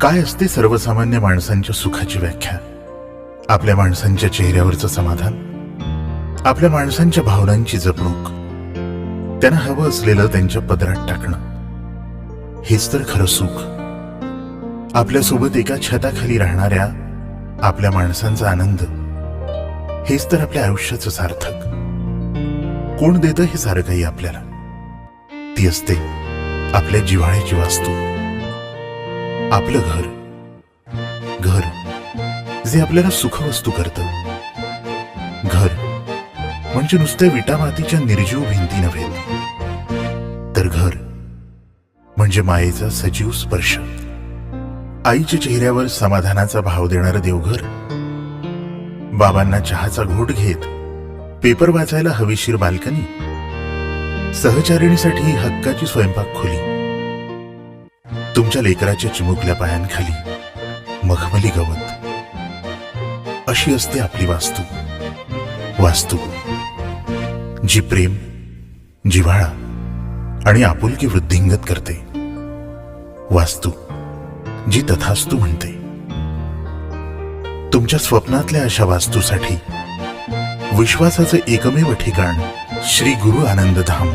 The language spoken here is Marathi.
काय असते सर्वसामान्य माणसांच्या सुखाची व्याख्या? आपल्या माणसांच्या चेहऱ्यावरचं समाधान, आपल्या माणसांच्या भावनांची जपणूक, त्यांना हवं असलेलं त्यांच्या पदरात टाकणं, हेच तर खरं सुख. आपल्यासोबत एका छताखाली राहणाऱ्या आपल्या माणसांचा आनंद, हेच तर आपल्या आयुष्याचं सार्थक. कोण देतं हे सारं काही आपल्याला? ती असते आपल्या जिव्हाळ्याची वास्तू, आपलं घर. घर जे आपल्याला सुखवस्तू करतं. घर म्हणजे नुसत्या विटा मातीच्या निर्जीव भिंती नव्हे, तर घर म्हणजे मायेचा सजीव स्पर्श. आईच्या चेहऱ्यावर समाधानाचा भाव देणारं देवघर, बाबांना चहाचा घोट घेत पेपर वाचायला हवेशीर बाल्कनी, सहचारिणीसाठी हक्काची स्वयंपाक खोली, तुमच्या लेकराच्या चिमुकल्या पायांखाली मखमली गवत. अशी असते आपली वास्तू. वास्तू जी प्रेम, जिव्हाळा आणि आपुलकी वृद्धिंगत करते. वास्तू जी तथास्तु म्हणते. तुमच्या स्वप्नातल्या अशा वास्तूसाठी विश्वासाचं एकमेव ठिकाण श्री गुरु आनंद धाम.